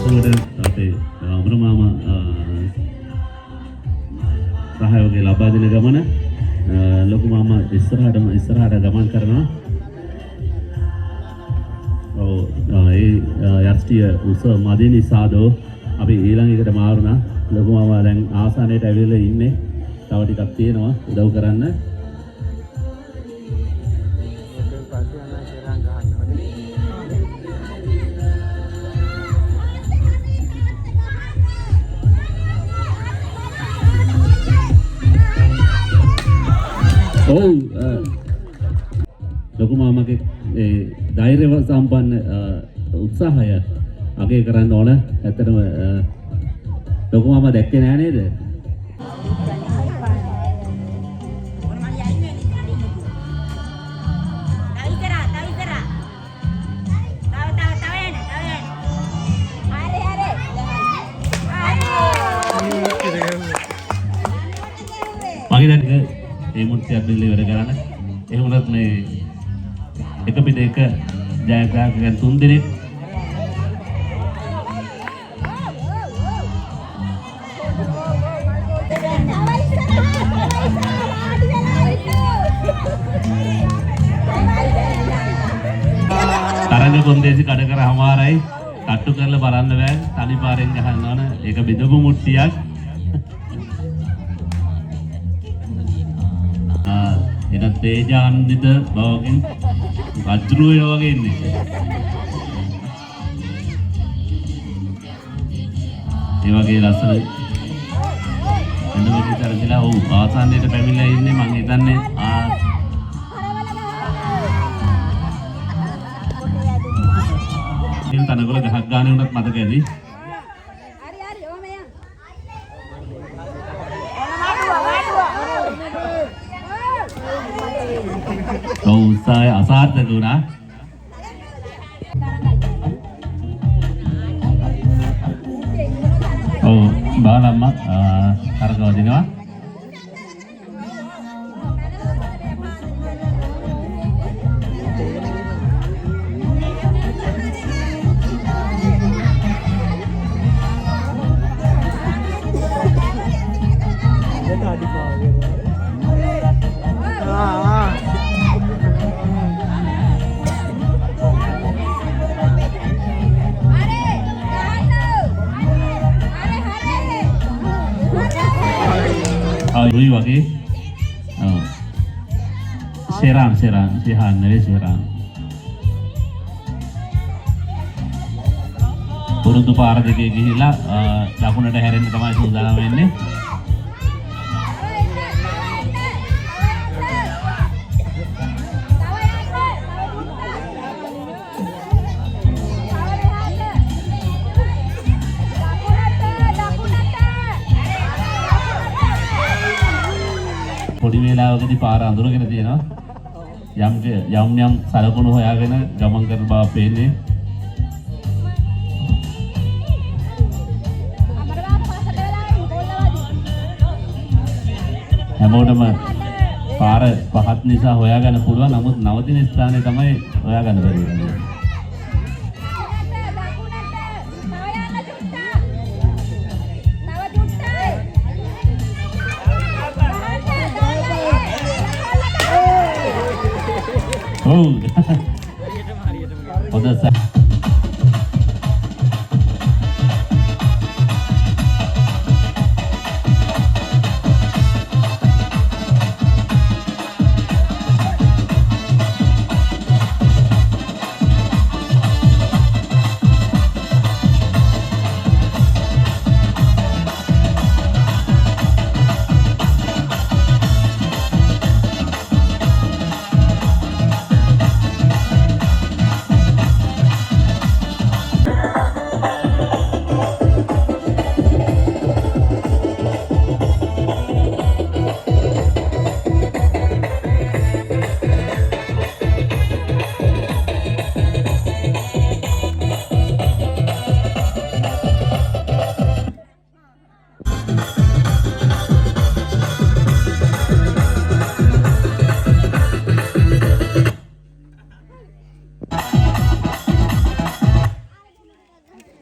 කටයුතුවට අපේ අමර මාමා සහයෝගය ලබා දෙන ගමන ලොකු මාමා ඉස්සරහට ගමන් කරනවා. ඒ යස්ටිය උස මදි නිසාදෝ අපි ඊළඟ එකට මාරුණා. ලොකු මාමා දැන් ආසනයට ඇවිල්ලා ඉන්නේ. තව ටිකක් තියෙනවා උදව් කරන්න. ඔව් ලොකු මාමගේ ධෛර්ය සම්පන්න උත්සාහය අගය කරන්න ඕන. ඇත්තටම ලොකු මාමා දැක්කේ නෑ නේද? මගේ දැන් ඒ මුත්‍යක් දෙල්ල ඉවර කරන්න. එහෙම වුණත් මේ එක පිට එක ජයග්‍රාහකයන් 3 දෙනෙක් තරඟ කොන්දේසි කඩ කර හමාරයි තට්ටු කරලා බලන්න බෑ. තනි පාරෙන් ගහන්න ඕන. ඒක බෙදපු මුට්ටියක්. එන තේජාන්විත බවකින් වජ්රුවය වගේ ඉන්නේ. ඒ වගේ ලස්සන එන්න තරගලා ආසන්නයට පැමිණලා ඉන්නේ. මම හිතන්නේ මේ තනකොළ ගහක් ගානේ උනත් මතක ඇති. උත්සාහය අසාර්ථක වුණා. බාලම්ම කරකව දෙනවා. Rui wage Sheran නෙවෙයි Sheran පුරුදු පාර දෙකේ ගිහිලා දකුණට හැරෙන්න තමයි සූදානම් වෙන්නේ. පොඩි වේලාවකදී පාර අඳුරගෙන තියෙනවා. යම් සලකුණු හොයාගෙන ගමන් කරන බව පේන්නේ. හැමෝටම පාර පහත් නිසා හොයාගන්න පුළුවන්. නමුත් නවතින ස්ථානයේ තමයි හොයාගන්න බැරි වෙන්නේ. Hොඳයි.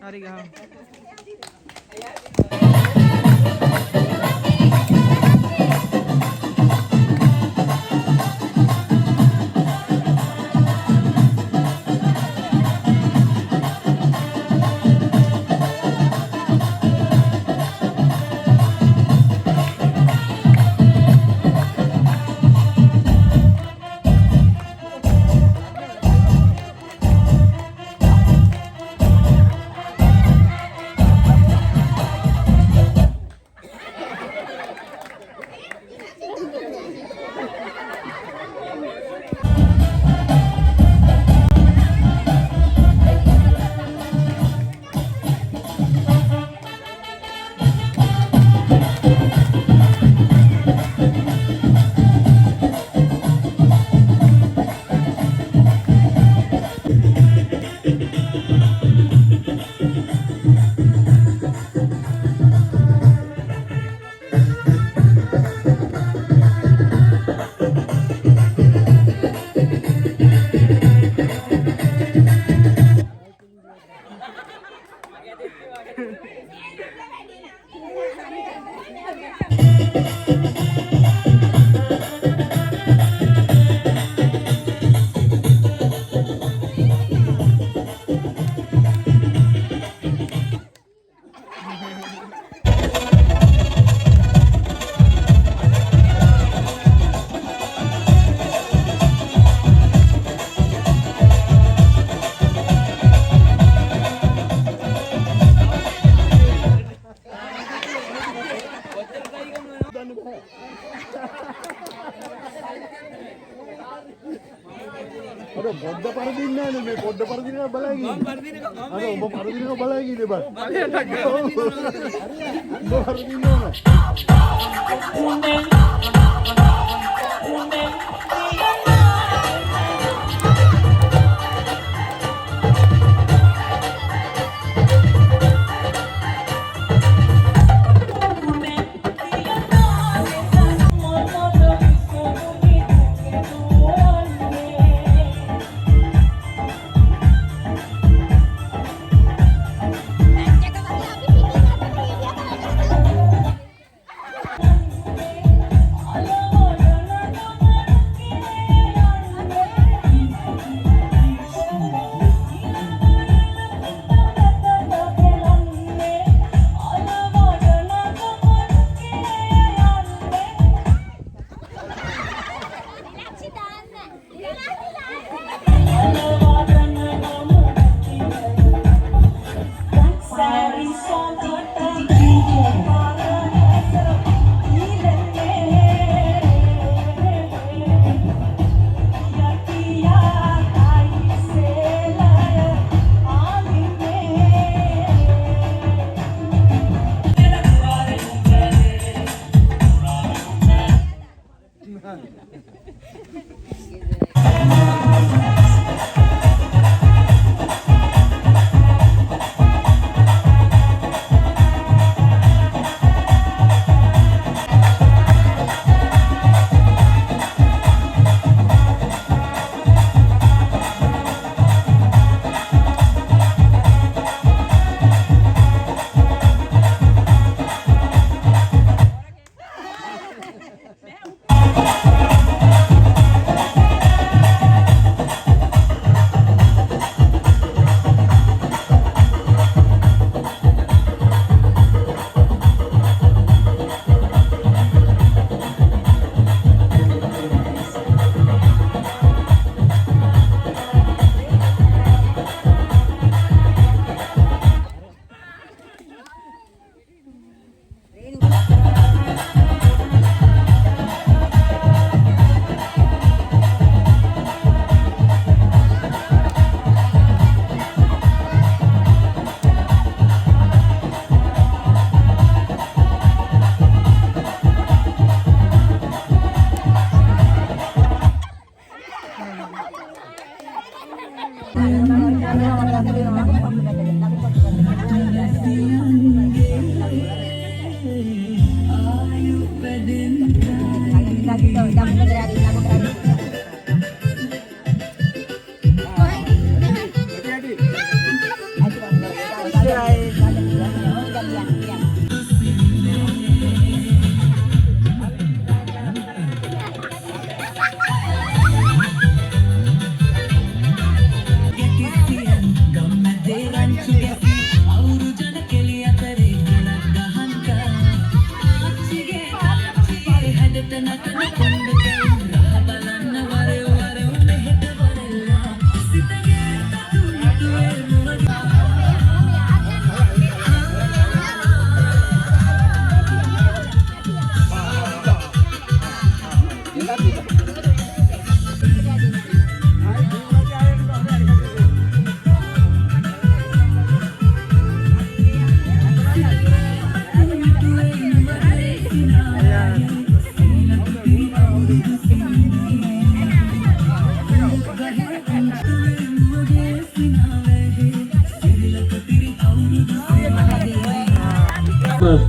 හරි ගහමු. අර පොඩ්ඩ පරදින්නේ නැහැ මේ පොඩ්ඩ පරදිනවා බලයි ගියේ. අර ඔබ පරදිනවා බලයි ගියේ බං. ඔබ පරදිනවා නෑ.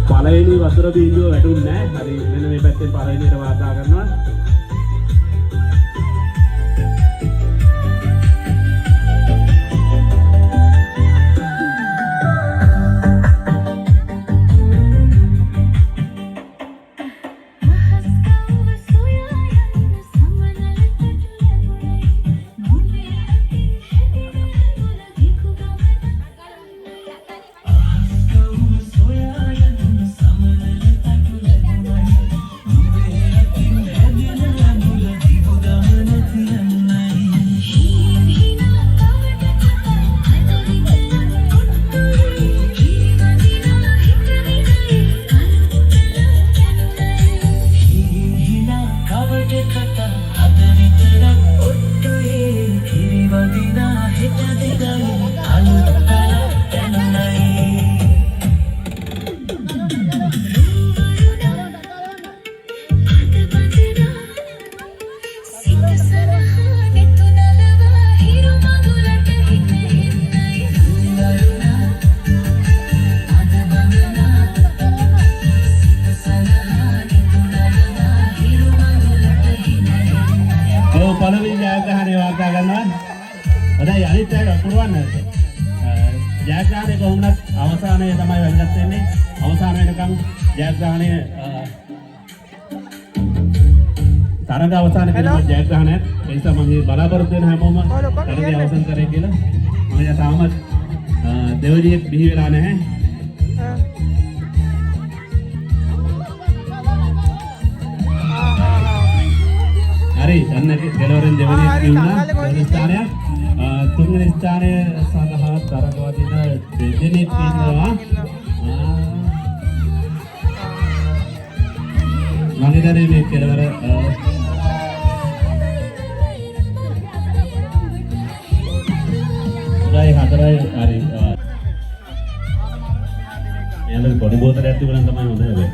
පළවෙනි වතුර බිඳුව වැටුන්නේ නැහැ. හරි මෙන්න මේ පැත්තෙන් පළවෙනියට වාර්තා කරනවා. පළවෙනි ජයග්‍රහණය වාර්තා කරනවා. හොඳයි අනිත් අයට පුරවන්න. ජයග්‍රහණය කොහොමද අවසානයේ තමයි වැදගත් වෙන්නේ. අවසාන වෙනකම් ජයග්‍රහණය තරඟ අවසාන කරන ජයග්‍රහණයක්. ඒ නිසා මම බලාපොරොත්තු වෙන හැමෝම තරඟය අවසන් කරේ කියලා. මම තාමත් දෙවනියෙක් බිහි වෙලා නැහැ. හරි අන්න කෙලවරෙන් දෙවෙනි ස්ථානයක් තුන්වෙනි ස්ථානය සඳහා තරඟවා දෙන දෙදෙනෙක් ඉන්නවා. මම හිතන්නේ මේ කෙලවර ගයි හතරයි හරි මෙයාලගේ පොඩි බෝතලයක් තිබුණා තමයි හොඳ වෙන්නේ.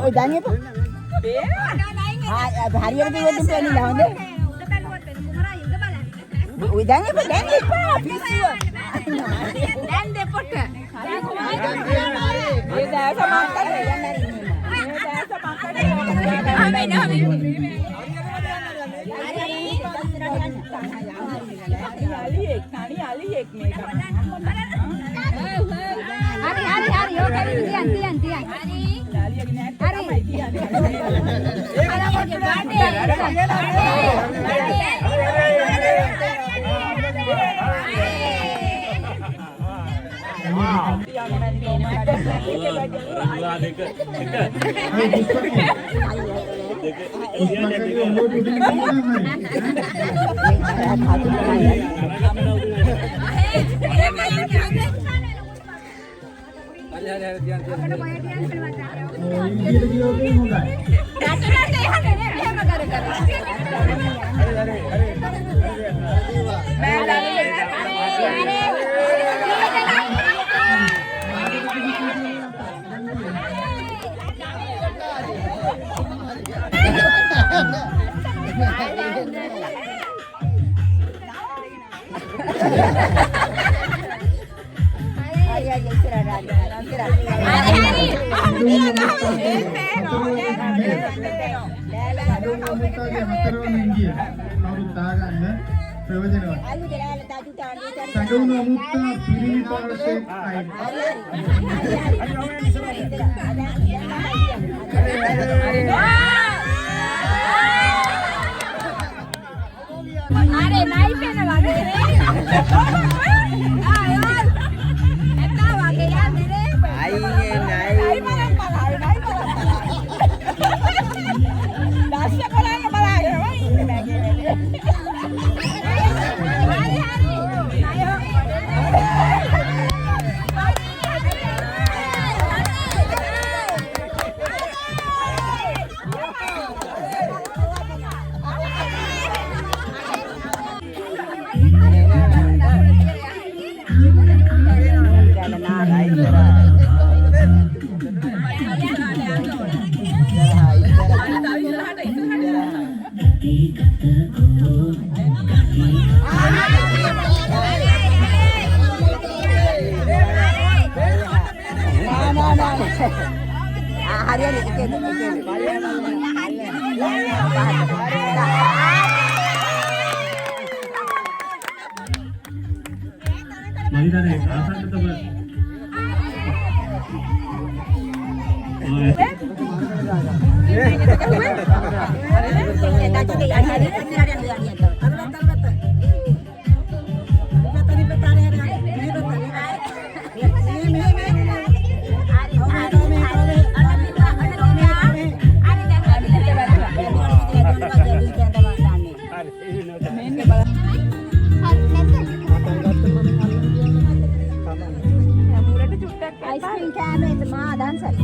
ඔය දැන් එපා. හරියට දෙවොත් දෙන්නේ නැහැ හොඳේ. ඔය දැන් එපා පිස්සුව. දැන් දෙපොට. ඒ දැස මං කරේ යන්නේ. මේ දැස මං කරේ. අලියෙක් මේක. හරි ඔකේ තියන්. හරි. දාලියගේ මහිතන්නේ ආසන්නතම අයිස්ක්‍රීම් කෑම මා දන්සල්.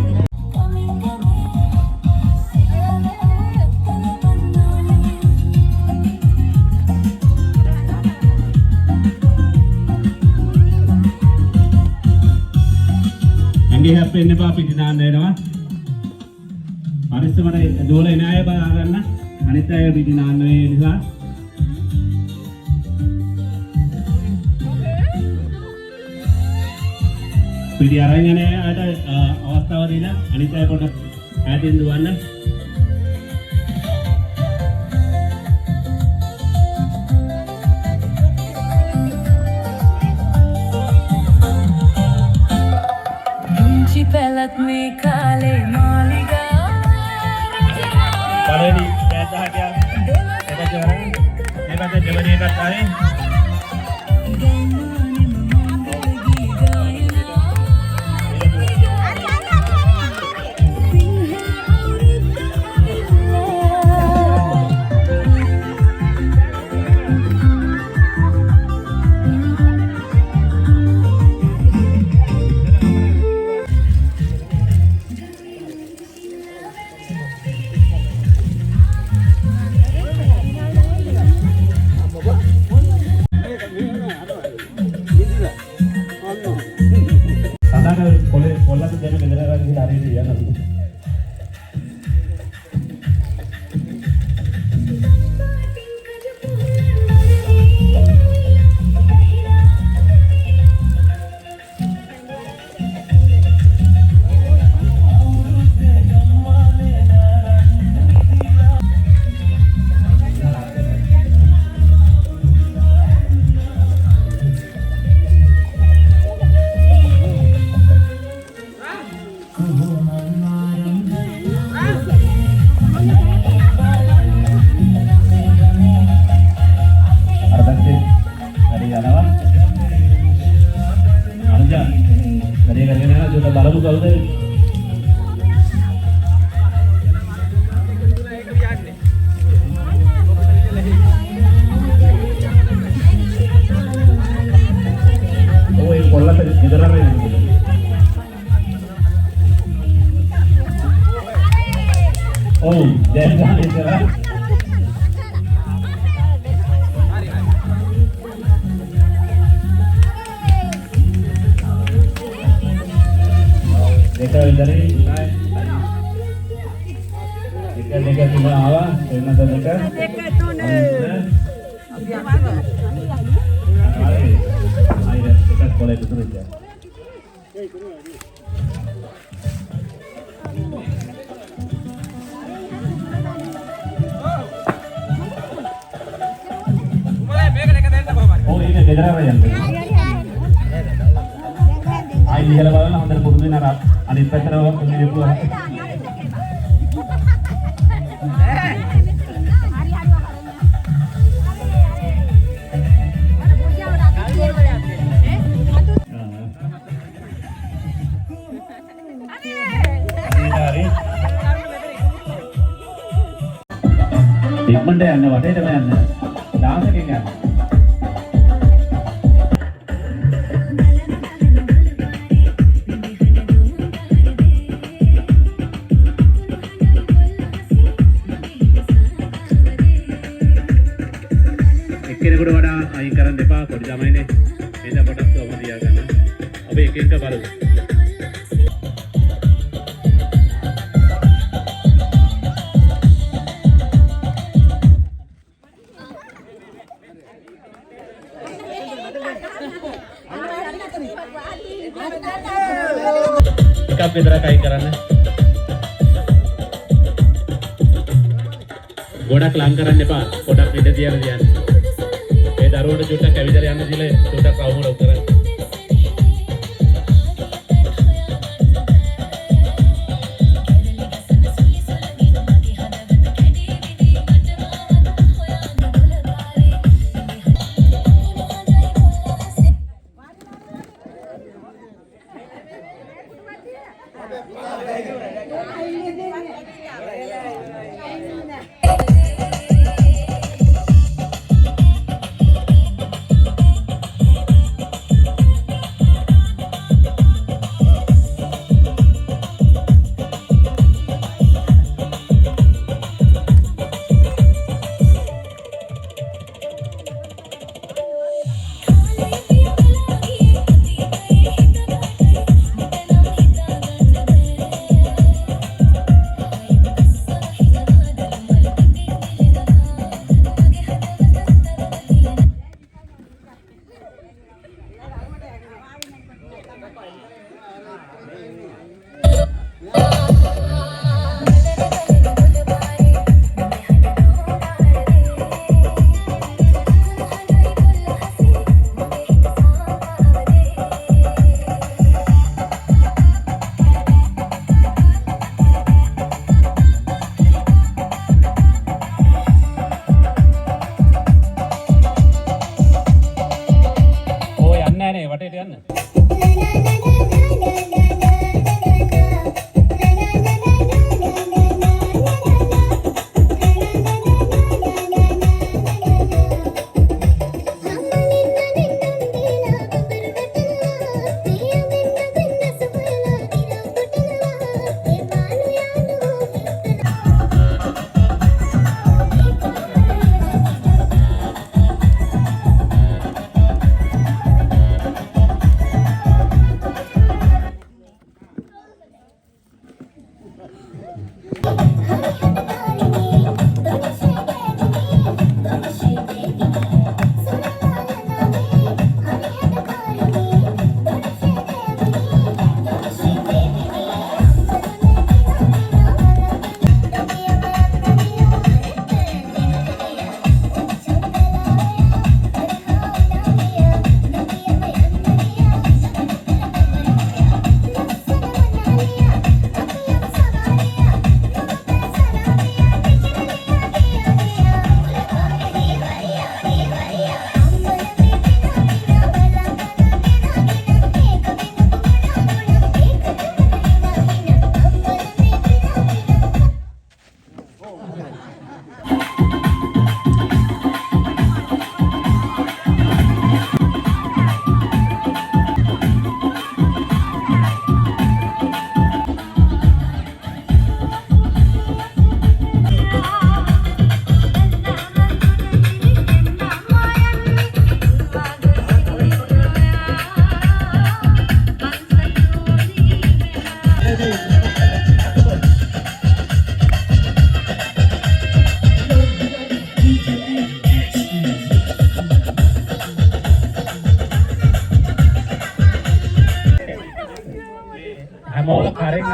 ඇඟේ හැප්පෙන්න එපා පිටි දාන්න වෙනවා. පරිස්සමට දෝල එන අය බලා ගන්න. අනිත් අය පිටි දාන්න වෙන නිසා. පිටි අරන් යන අයට අවස්ථාව දීලා අනිත් අය පොඩ්ඩක් ඈතින් දුවන්න. පැලත් මේ කාලේ මාලිගා පළවෙනි බෑත් හටියක් එකට වරන් මේකට දෙවෙනි එකත් ආයේ දෙක එකක් කොලේ දුරු ඉතින් ඕ ඉන්නේ ගෙදරම යන්නේ ආයි ඉහළ බලන්න හොඳට පුරුදු වෙන අර අනිත් පැත්තට ඉඳිපුවා ඉක්මනට යන්න වටේටම යන්න ඩාන්ස් එකෙන් යන්න එක්කෙනෙකුට වඩා අයින් කරන්න එපා පොඩි ළමයිනේ එන්න පොඩක් තවම තියා ගන්න අපි එක එක බලමු එකක් විතරක් අයින් කරන්න ගොඩක් ලං කරන්න එපා පොඩක් ඉඳ තියන්න තියන්න ඒ දරුවන්ට චුට්ටක් ඇවිදලා යන්න දීලා චුට්ටක් අවුල උකරන්න වටේට යන්න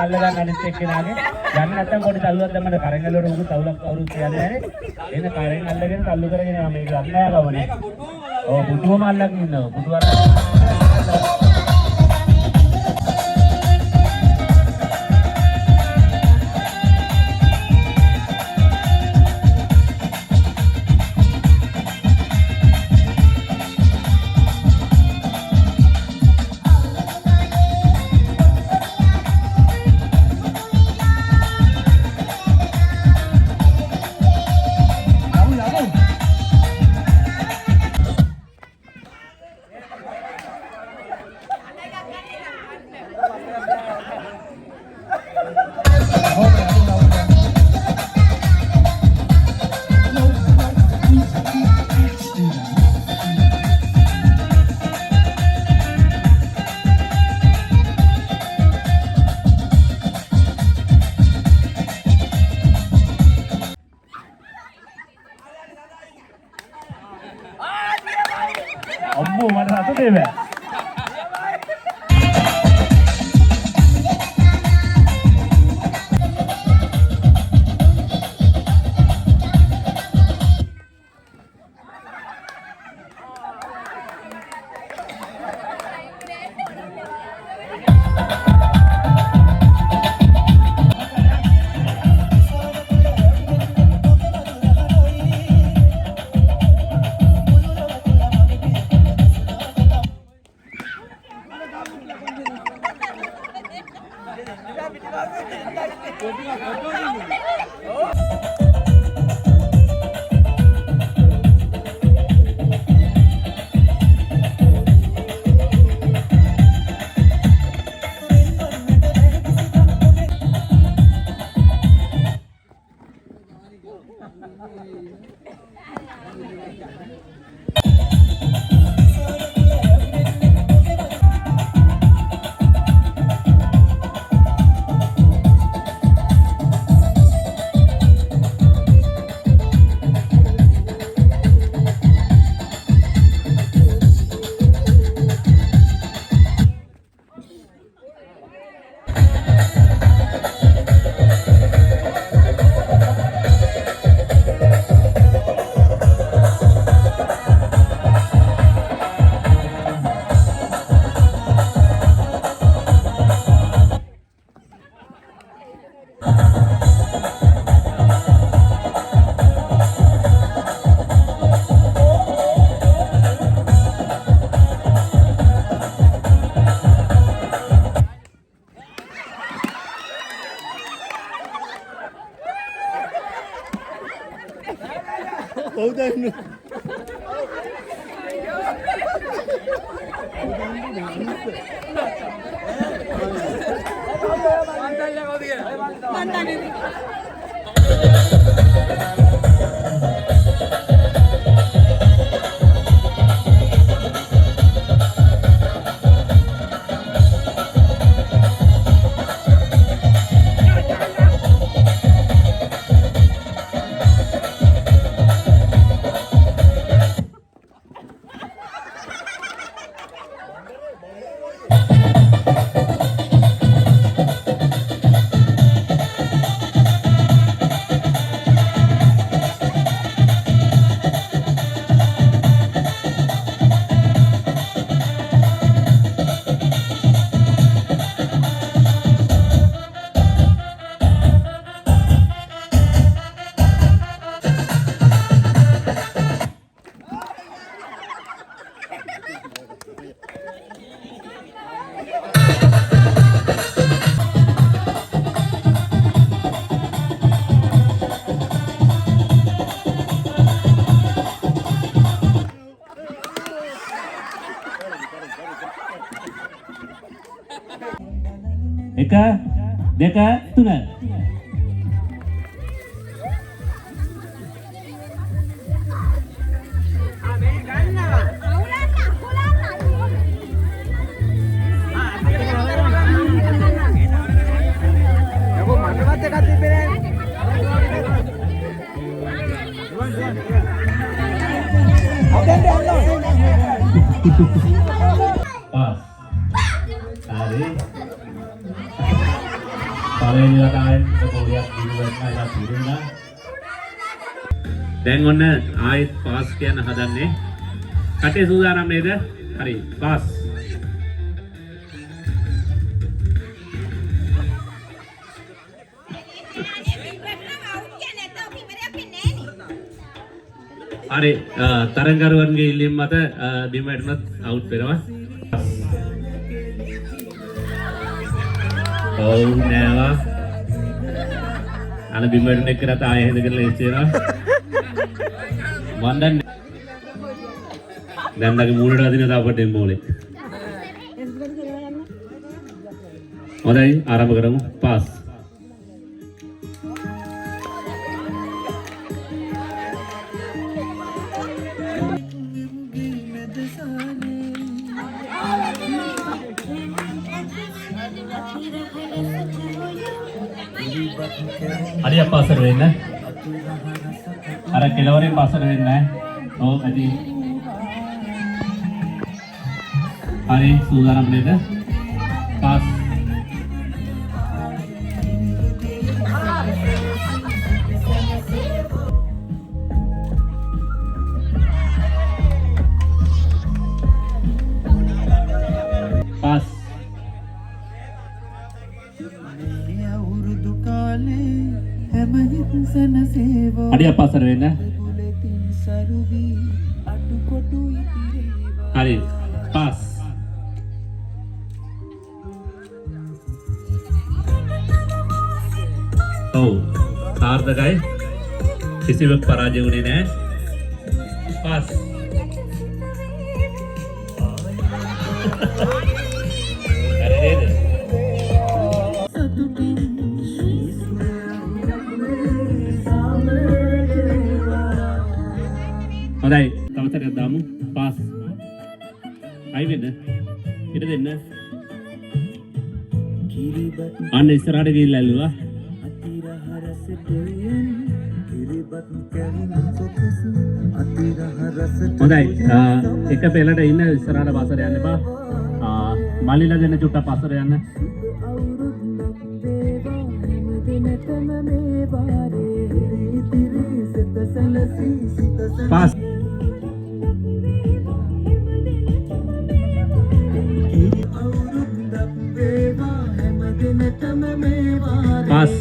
අල්ල ගන්න අනිත් එක්කෙනාගේ යන්න නැත්තම් පොඩි තල්ලුවක් දැම්මම කරෙන් ඇල්ලුවට උගු තවුලක් කවුරුත් කියන්නේ නැහැ එන කරෙන් අල්ලගෙන තල්ලු කරගෙන යනවා මේක ගන්න නෑ ගවනේ ඔව් පුටුවම අල්ලගෙන ඉන්නවා පුටුවක් අම්මෝ මට රසදේ බෑ එක දෙක තුන Pas. Hari. පළවෙනි වතාවෙන් පොලියක් දිනුවටලා ඉලා තිරුණා. දැන් ඔන්න ආයෙත් පාස් කියන්න හදන්නේ. කටේ සූදානම් නේද? හරි පාස්. හරි තරංගරුවන්ගේ ඉල්ලීම මත බිම වැටුණත් අවුට් වෙනවා. ඔව් නෑවා. අන බිම වැටුණ එක රට ආයෙ හදගෙන ලේසි වෙනවා. මන් දන්නේ. දැන් ලගේ මූණට අදින තාපට එම්බෝලේ. හොඳයි ආරම්භ කරමු. පාස්. අඩිය පාසර වෙන්න. අර කෙලවරේ පාසර වෙන්න නැහැ. ඔව් ඇති. හරි සූදානම් නේද? පාස්. පාස්. අඩිය පාසර වෙන්න. හරි පාස්. ඔව් සාර්ථකයි. කිසිවක් පරාජය වුණේ නැහැ. පාස්. හරි නේද? හොඳයි තවසරයක් දාමු. පාස්. අයි වෙන්න. ඉත දෙන්න. අන්න ඉස්සරහට ගිහිල්ලා ඇල්ලුවා. හොඳයි එක පෙළට ඉන්න ඉස්සරහට පාසර යන්න එපා. මල්ලිලා දෙන්න චුට්ටක් පාසර යන්න. පාස්. පාස්.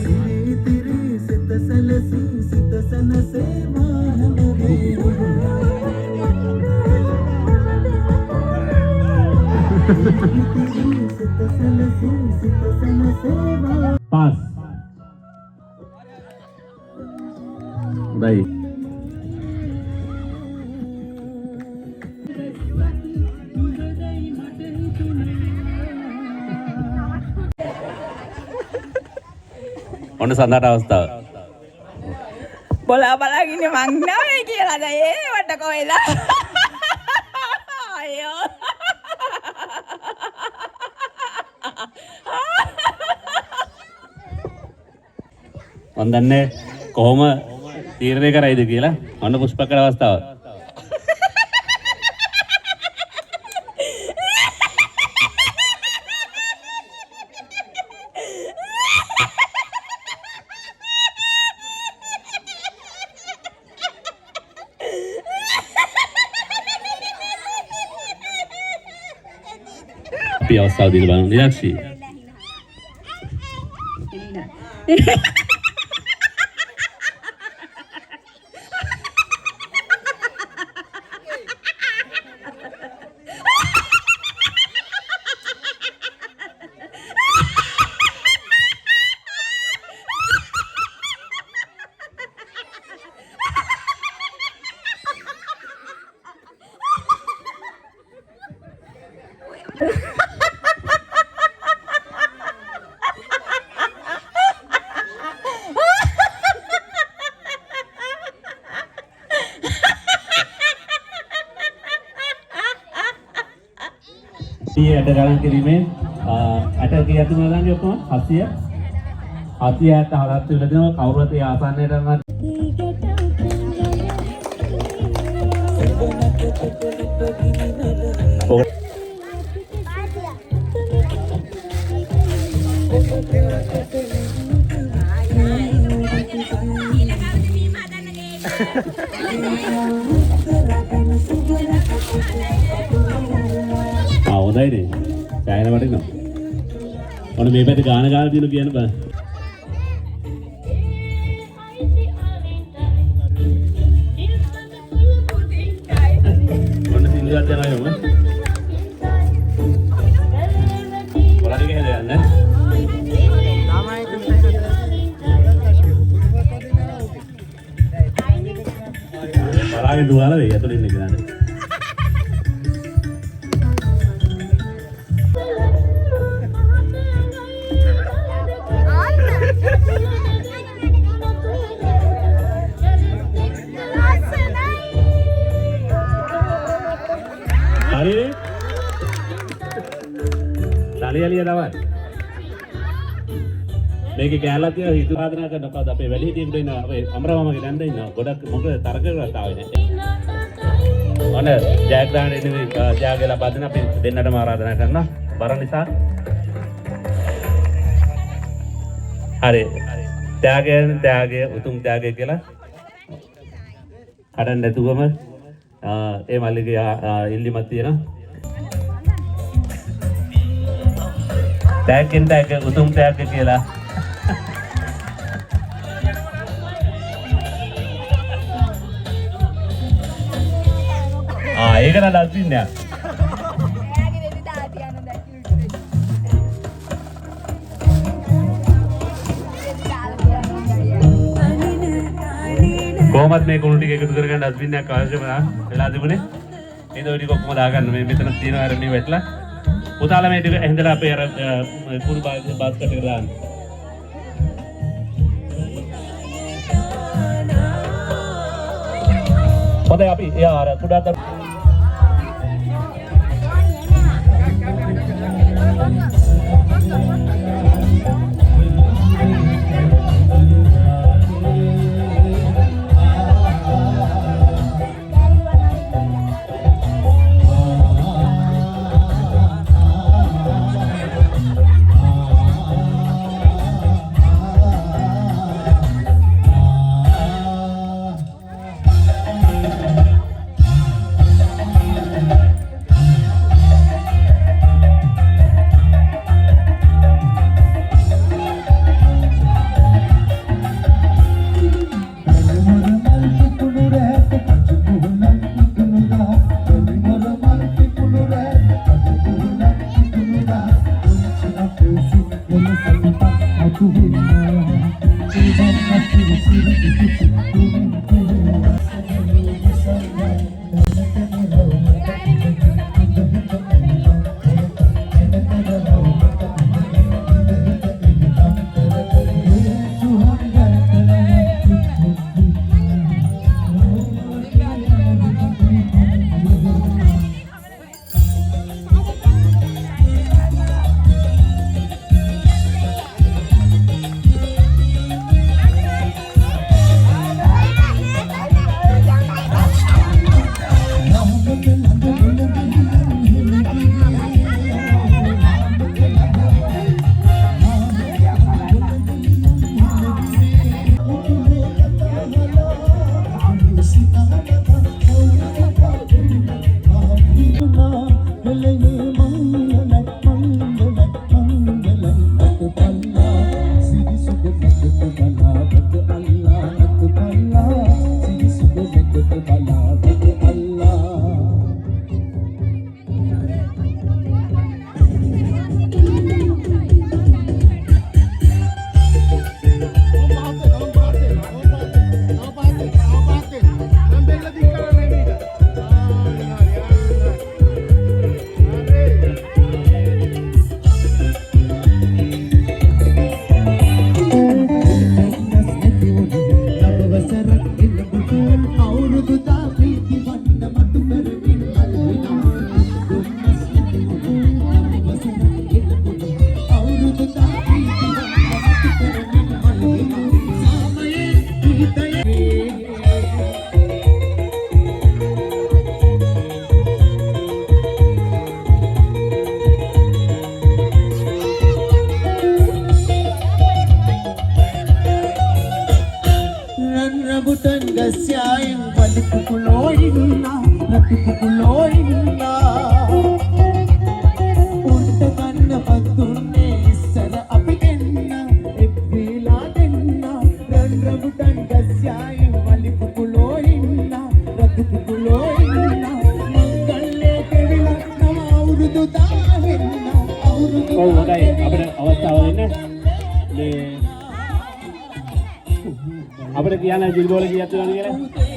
පාස්. හොඳයි. ඔන්න සඳහට අවස්ථාව. බොලා බලාගෙන මං නෑ කියලා දැන් ඒවට කොහෙලා අයියෝ මන් දන්නේ කොහොම තීරණය කරයිද කියලා. ඔන්න පුෂ්පකර අවස්ථාව. අපි අවස්ථාව දීලා බලමු නිරක්ෂී. ඇට ගණන් කිරීමෙන් ඇට කීයක් තුනලාගේ ඔක්කොම 700 707 විතර දෙනවා. කවුරුත් ඒ ආසන්නයට යනවා. හොඳයිනේ. සෑහෙන වටිනවා. ඔන්න මේ පැත්තේ ගාන ගාලා තියෙන කියන්න බෑ. ඔන්න සිංහලත් යනවා යමු. ඔයාලගේ හෙද යන්නේ? බලාගෙන දුවලා වෙයි අතලින් ඉන්න ගාන. Hari tali ali dawan. Meki kääලා තියලා හිතු ආදනා කරන කවද අපේ වැඩි හිටියෙකුට ඉන්න අපේ අමරවමගේ දැන්ද ඉන්නවා. ගොඩක් මොකද තරක කරලා තාවේ නැහැ. ඔන්න ජයග්‍රහණ ඉන්නේ ජයග්‍රහණ ලබා දෙන අපි දෙන්නටම ආරාධනා කරනවා. බර නිසා. හරි. ත්‍යාගය උතුම් ත්‍යාගය කියලා. කඩන්න නැතුවම ඒ මල්ලිගේ ඉල්ලිමත් තියෙනවා. ත්‍යාග උතුම් ත්‍යාග කියලා. ඒක නම් දස්සින්නේ නැහැ. කොහොමද මේ කුණු ටික එකතු කරගන්න ඩස්බින් එකක් අවශ්‍යම වෙලා තිබුණේ. නේද ඔය ටික ඔක්කොම දාගන්න මේ මෙතන තියෙනවා අර මේ වැටලා. පුතාලා මේ ටික ඇඳලා අපේ අර කුණු බාස්කට් එකට දාන්න. හොඳයි අපි එයා අර කුඩා රතුකුලෝ ඉන්නා උන්ට කන්න පත්තුන්නේ ඉස්සර අපි දෙන්න එක්වීලා දෙන්න රන් රබුටන් ගස්යායි වලිකුකුලෝ ඉන්නා රතුකුලෝ ඉන්නා මංගල්ලේ කෙවිලා තම අවුරුදු 10 වෙන්න අවුරුදු ඔව් හොඳයි අපිට අවස්ථාව දෙන්න මේ අපිට කියන්න ජිල්බෝල කීයක් තියෙනවද කියලා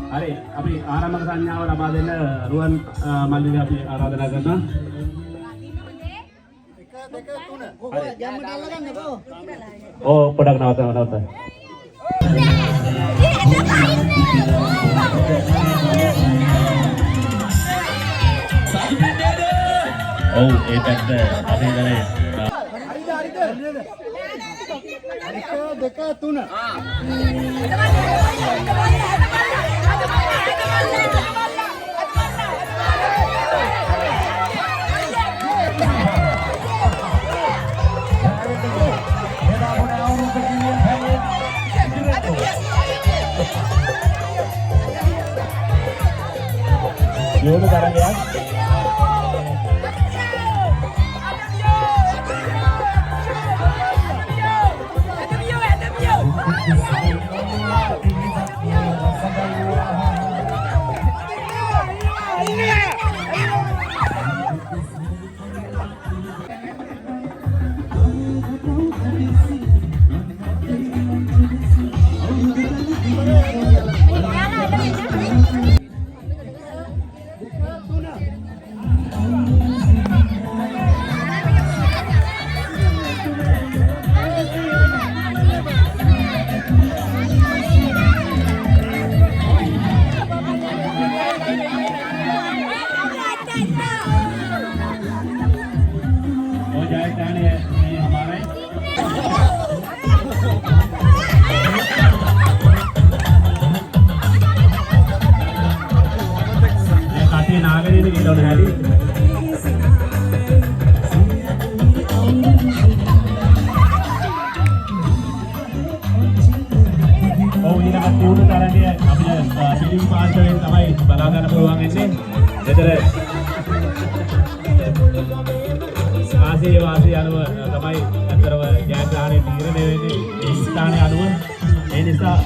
හරි අපි ආරම්භක සංඥාව ලබා දෙන්න රුවන් මල්ලිගේ අපි ආරාධනා කරනවා. ඔව් පොඩක් නවත. ඔව් ඒ පැත්ත අපි ඉඳලා 1 2 3 යෝග තරගයක් වාසී අනුව තමයි අතරම ජයග්‍රහණය තීරණය වෙන්නේ මේ ස්ථානයේ අනුව ඒ නිසා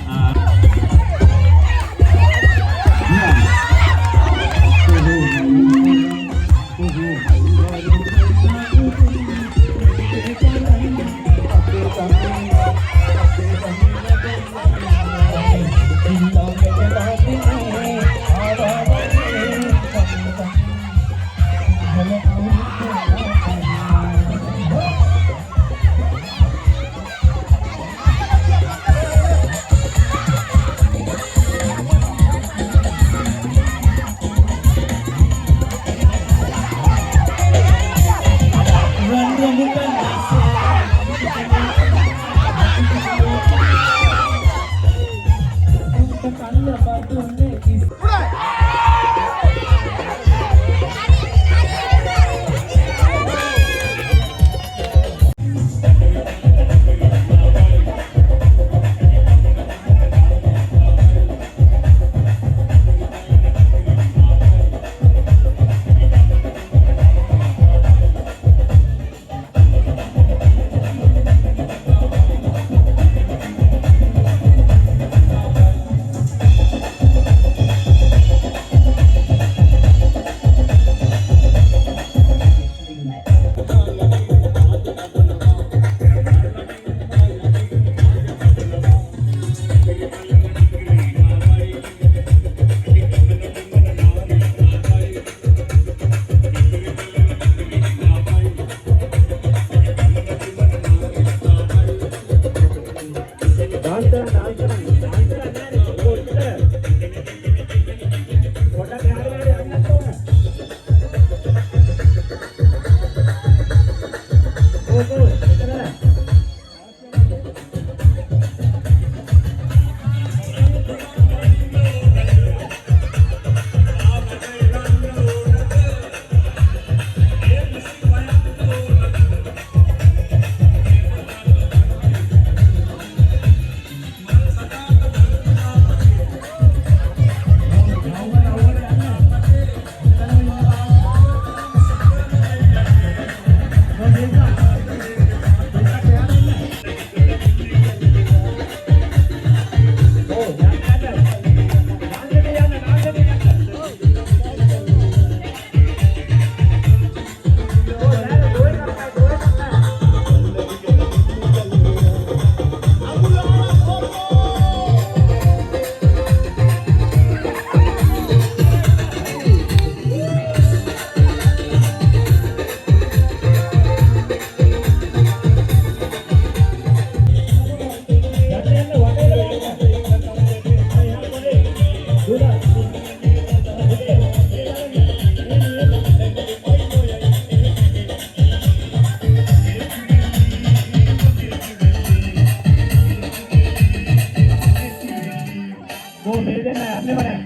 Go ahead and आपने बनाया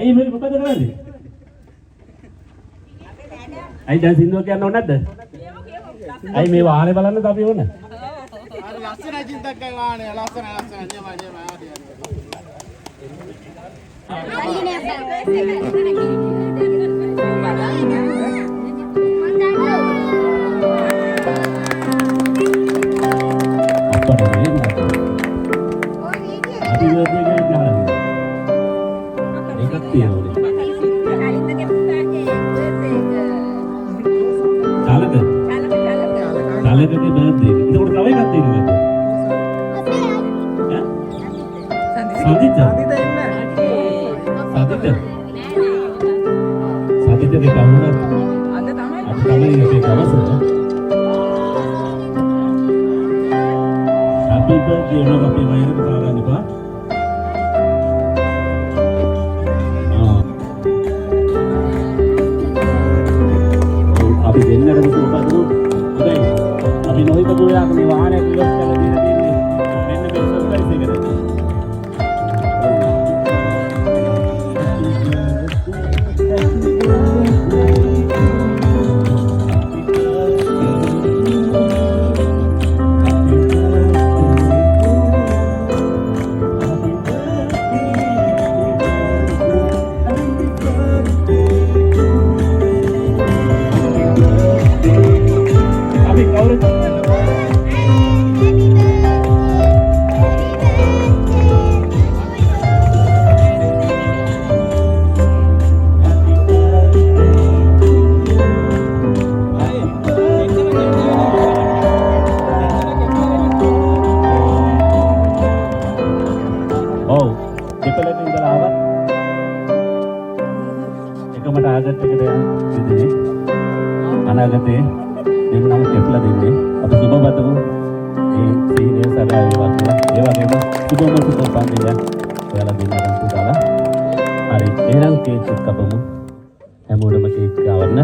ඇයි මේ මොකද කරන්නේ? ඇයි දැන් සින්දුව කියන්න ඕනේ නැද්ද? ඇයි මේ වාහනේ බලන්නද අපි ඕන? අර ලස්සනයි චින්තක්කයි වාහනේ ලස්සන නියමයි Salakගේ birthday. ඒකට තව එකක් දෙනවා. සදිත දෙක වුණා. අද තමයි මේක අවසර. happy birthday ඔනවා අපේ වෛරක තාරන්න එපා. අපි දෙන්නටම සුවපත් වූ අපි නොහිතපු යාක මේ වාහනයක් ඉවත් කරලා දීලා තියෙන්නේ මෙන්න මේ සර්ප්‍රයිස් එකට. ටාගට් එකට යන්නේ අනාගතේ දෙන්නම කෙප්ලා දෙන්නේ අපි සුබපතමු මේ සීනේ සරාය වගේ ඒ වගේම සුබම සුබ පන්දිය ඔයාලා දෙන්නට පුතාලා හරි එහෙනම් කේක් එක කපමු හැමෝටම කේක් ගවන්න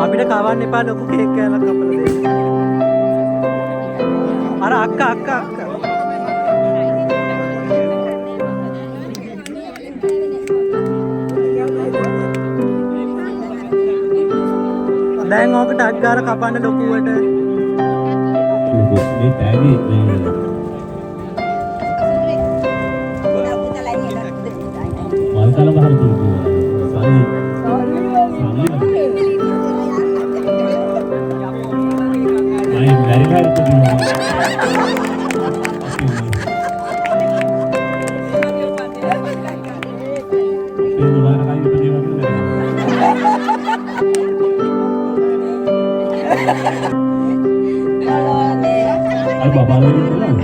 අපිට කවන්න එපා ලොකු කේක් කෑල්ලක් කපලා දෙන්න. අර අක්කා දැන් ඕක ටක් ගාලා කපන්න ලොකුවට. මේ තෑගි වල්කල බහර දුන්නා. very hard to do. Ay, baba lang yun lang.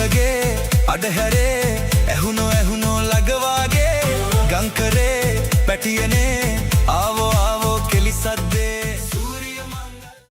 මුලගේ අඩහැරේ ඇහුනෝ ලගවාගේ ගංකරේ පැටියනේ